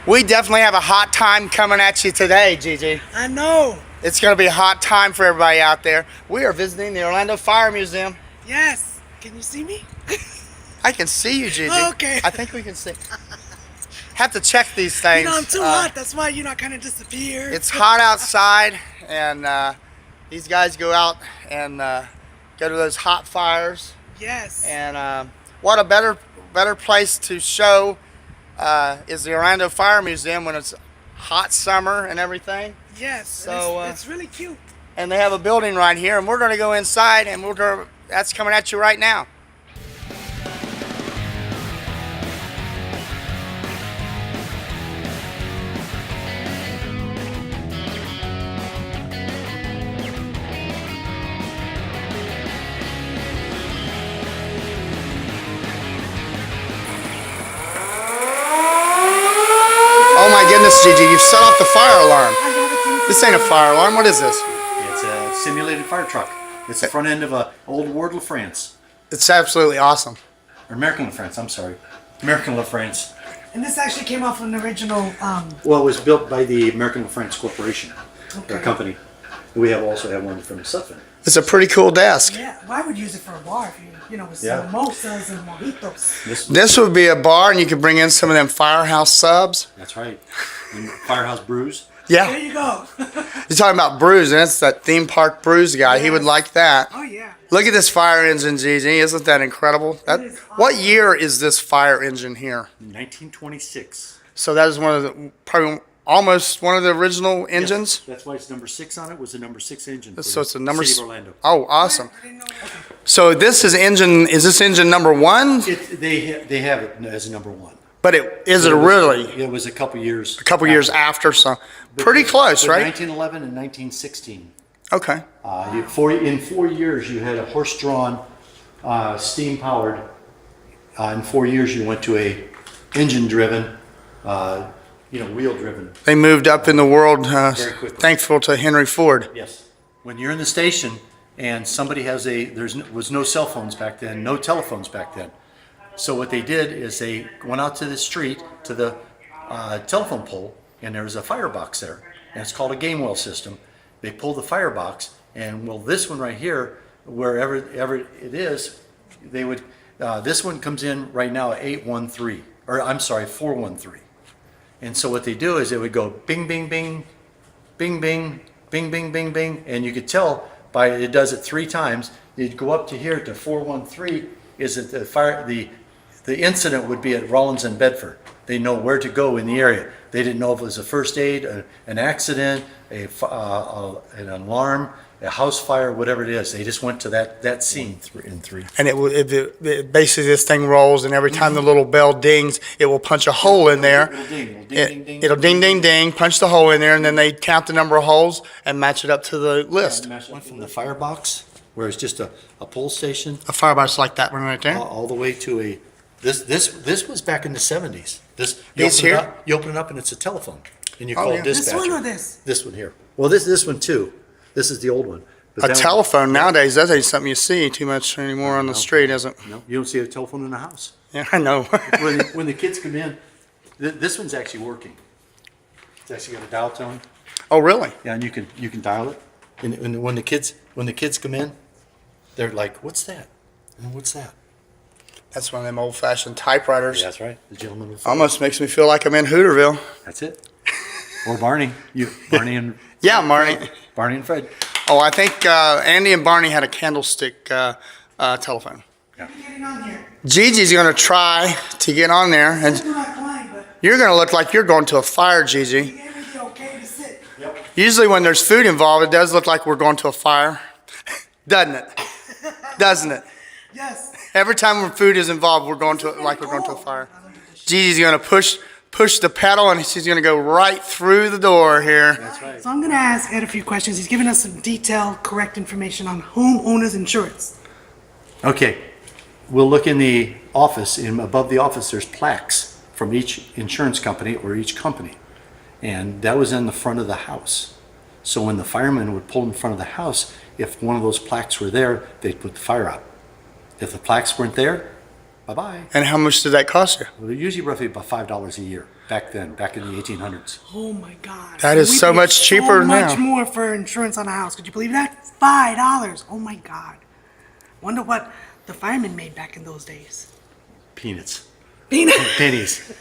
We definitely have a hot time coming at you today, Gigi. I know. It's going to be a hot time for everybody out there. We are visiting the Orlando Fire Museum. Yes. Can you see me? I can see you, Gigi. Okay. I think we can see. Have to check these things. You know, I'm too hot. That's why, I kind of disappear. It's hot outside, and these guys go out and go to those hot fires. Yes. And what a better place to show is the Orlando Fire Museum when it's hot summer and everything. Yes. So it's really cute. And they have a building right here, and we're going to go inside, and that's coming at you right now. Oh my goodness, Gigi, you've set off the fire alarm. This ain't a fire alarm. What is this? It's a simulated fire truck. It's the front end of a old Ward La France. It's absolutely awesome. Or American La France, I'm sorry. American La France. And this actually came off an original. Well, it was built by the American La France Corporation, Okay. their company. We also have one from Sutphen. It's a pretty cool desk. Yeah, well, I would use it for a bar if with Yeah. mimosas and mojitos. This would be a bar, and you could bring in some of them Firehouse subs. That's right. And Firehouse Brews. Yeah, There you go. you're talking about brews, and it's that theme park brews guy. He would like that. Oh, yeah. Look at this fire engine, Gigi. Isn't that incredible? is What year is this fire engine here? 1926. So that is one of the probably almost one of the original engines. Yes, that's why it's number 6 on it. Was the number 6 engine. For So it's a number. City of Orlando. Oh, awesome. I didn't know. Okay. So this is engine. Is this engine number one? They have it as a number 1. But is it really It was a couple years. a couple years after? So pretty close, right? 1911 and 1916. Okay. In 4 years, you had a horse-drawn, steam-powered. In 4 years, you went to a engine-driven, wheel-driven. They moved up in the world, Very quickly. thankful to Henry Ford. Yes. When you're in the station and somebody was no cell phones back then, no telephones back then. So what they did is they went out to the street to the telephone pole, and there was a firebox there, and it's called a game well system. They pulled the firebox, and this one right here, wherever it is, they would. This one comes in right now at 813, or I'm sorry, 413. And so what they do is they would go bing, bing, bing, bing, bing, bing, bing, bing, bing, and you could tell by it does it 3 times. You'd go up to here to 413. Is that the incident would be at Rollins and Bedford. They know where to go in the area. They didn't know if it was a first aid, an accident, an alarm, a house fire, whatever it is. They just went to that scene in 3. And it basically this thing rolls, and every time the little bell dings, it will punch a hole in there. It'll ding, it'll ding, ding, ding. It'll ding, ding, ding, punch the hole in there, and then they count the number of holes and match it up to the list. Went from the firebox, where it's just a pole station, A firebox like that one right there. all the way to a. This was back in the 70s. These here? You open it up and it's a telephone, and you Oh, call yeah. dispatcher. This one or this? This one here. Well, this one too. This is the old one. But A that one- telephone nowadays, that ain't something you see too much anymore on the street, is it? No, you don't see a telephone in the house. Yeah, I know. When the kids come in, this one's actually working. It's actually got a dial tone. Oh, really? Yeah, and you can dial it. And when the kids come in, they're like, "What's that? And what's that?" That's one of them old-fashioned typewriters. Yeah, that's right. The gentleman. Almost makes me feel like I'm in Hooterville. That's it. Or Barney. Barney and Yeah, Marty. Barney and Fred. Oh, I think Andy and Barney had a candlestick telephone. Getting on here. Gigi's going to try to get on there, and Do not climb, but you're going to look like you're going to a fire, Gigi. you gave me the okay to sit. Yep. Usually when there's food involved, it does look like we're going to a fire. Doesn't it? Doesn't it? Yes. Every time when food is involved, we're going to a fire. Gigi's going to push the pedal, and she's going to go right through the door here. That's right. So I'm going to ask Ed a few questions. He's giving us some detailed, correct information on homeowners insurance. Okay. We'll look in the office, and above the office, there's plaques from each insurance company or each company. And that was in the front of the house. So when the firemen would pull in front of the house, if one of those plaques were there, they'd put the fire out. If the plaques weren't there, bye-bye. And how much did that cost you? Well, they're usually roughly about $5 a year. back then, back in the 1800s. Oh my God. That is We so paid much cheaper so much now. more for insurance on a house. Could you believe that? $5. Oh my God. Wonder what the firemen made back in those days. Peanuts. Peanut. Pennies.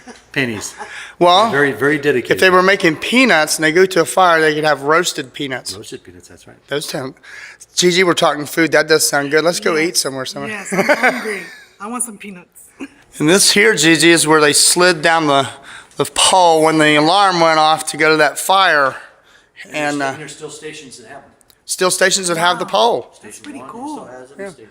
Well, Very, very dedicated. if they were making peanuts and they go to a fire, they could have roasted peanuts. Roasted peanuts, that's right. Those sound. Gigi, we're talking food. That does sound good. Let's go Yes. eat somewhere. Yes, I'm hungry. I want some peanuts. And this here, Gigi, is where they slid down the pole when the alarm went off to go to that fire. And there's still stations that have them. still stations that have the pole. Station pretty 1 cool. Still has them. Station,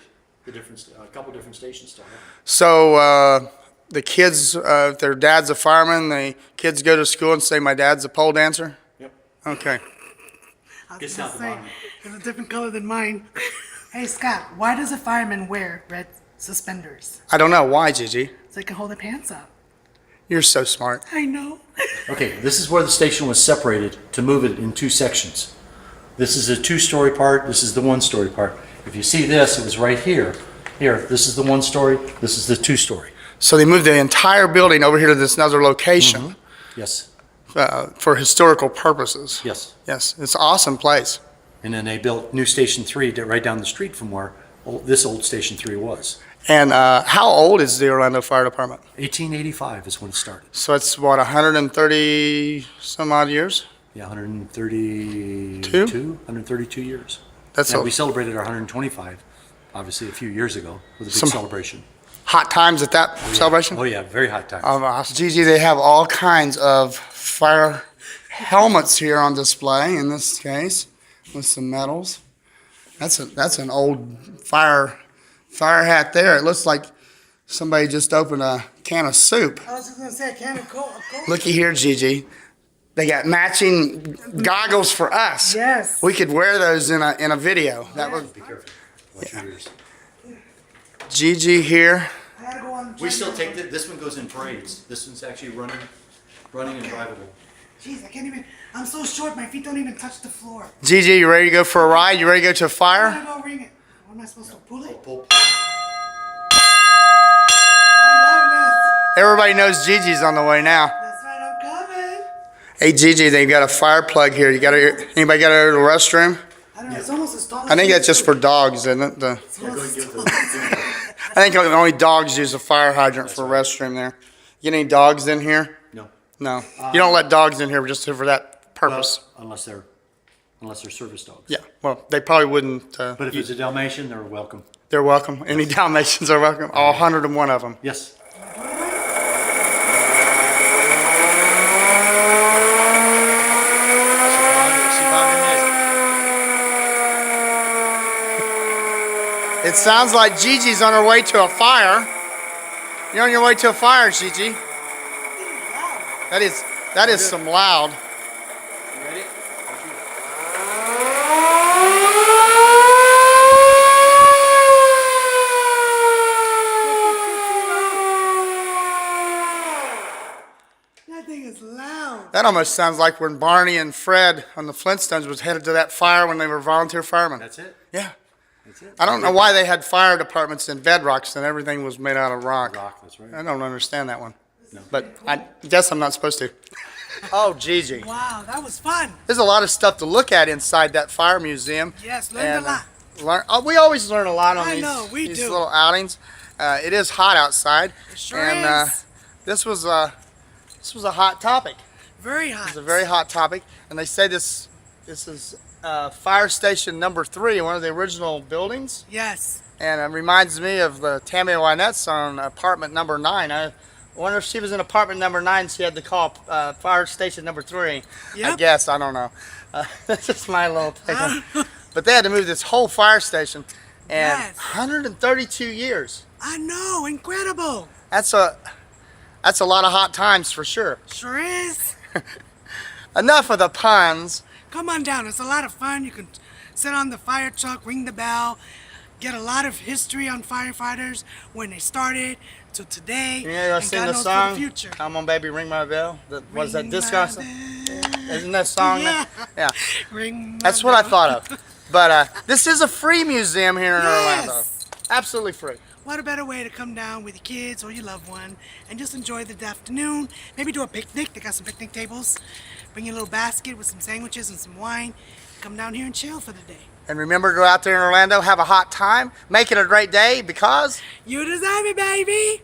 a couple different stations still have them. So the kids, if their dad's a fireman, the kids go to school and say, "My dad's a pole dancer." Yep. Okay. I was Gets gonna down to say, bottom. it's a different color than mine. Hey Scott, why does a fireman wear red suspenders? I don't know why, Gigi. So they can hold their pants up. You're so smart. I know. Okay, this is where the station was separated to move it in 2 sections. This is a 2-story part, this is the 1-story part. If you see this, it was right here. Here, this is the 1-story, this is the 2-story. So they moved the entire building over here to this other location Yes, for historical purposes. yes. Yes, it's an awesome place. And then they built new Station 3 right down the street from where this old Station 3 was. And how old is the Orlando Fire Department? 1885 is when it started. So it's what, 130 some odd years? Yeah, 132 years. That's And a, we celebrated our 125, obviously, a few years ago with a big Some- celebration. hot times at that celebration. Oh, yeah, very hot time. Gigi, they have all kinds of fire helmets here on display. In this case, with some medals. That's an old fire hat there. It looks like somebody just opened a can of soup. I was just gonna say a can of Coke. Looky here, Gigi. They got matching goggles for us. Yes. We could wear those in a video. That would Be careful. Watch your ears. Gigi here. I gotta go on. We still take this one goes in parades. This one's actually running and drivable. Jeez, I can't even. I'm so short. My feet don't even touch the floor. Gigi, you ready to go for a ride? You ready to go to a I fire? gotta go ring it. What am I supposed to pull it? Pull. I'm loving this. Everybody knows Gigi's on the way now. That's right. I'm coming. Hey Gigi, they've got a fire plug here. Anybody got to go to the restroom? I don't know. It's almost as tall as I think you. that's just for dogs, isn't it? It's almost as tall as you. I think only dogs use a fire hydrant for a restroom there. Get any dogs in here? No. No. You don't let dogs in here just for that purpose. Unless they're service dogs. Yeah, well, they probably wouldn't. But if it's a Dalmatian, they're welcome. They're welcome. Any Dalmatians are welcome. All 101 of them. Yes. It sounds like Gigi's on her way to a fire. You're on your way to a fire, Gigi. That is some loud. You ready? That thing is loud. That almost sounds like when Barney and Fred on the Flintstones was headed to that fire when they were volunteer firemen. That's it. Yeah. That's it. I don't know why they had fire departments in bedrocks and everything was made out of rock. Rock, that's right. I don't understand that one. But I guess I'm not supposed to. Oh, Gigi. Wow, that was fun. There's a lot of stuff to look at inside that fire museum. Yes, learned a lot. We always learn a lot on I these, know, we these do. little outings. It is hot outside. It sure and is. This was a hot topic. Very hot. It's a very hot topic. And they say this is fire station number 3 in one of the original buildings. Yes. And it reminds me of the Tammy Wynette song, Apartment Number 9. I wonder if she was in apartment number 9, she had to call fire station number 3. I Yep. guess, I don't know. That's just my little take on it. But they had to move this whole fire station. And Yes. 132 years. I know, incredible. That's a lot of hot times for sure. Sure is. Enough of the puns. Come on down. It's a lot of fun. You can sit on the fire truck, ring the bell, get a lot of history on firefighters when they started to today. You know, and sing God the knows for song. the future. Come on, baby, ring my bell. Was that Ring disco? my song? bell. Isn't that song? Yeah. Yeah. Ring my That's what I bell. thought of. But this is a free museum here in Yes. Orlando. Absolutely free. what a better way to come down with your kids or your loved one and just enjoy the afternoon. Maybe do a picnic. They got some picnic tables. Bring your little basket with some sandwiches and some wine. Come down here and chill for the day. And remember, go out there in Orlando, have a hot time, make it a great day because You deserve it, baby!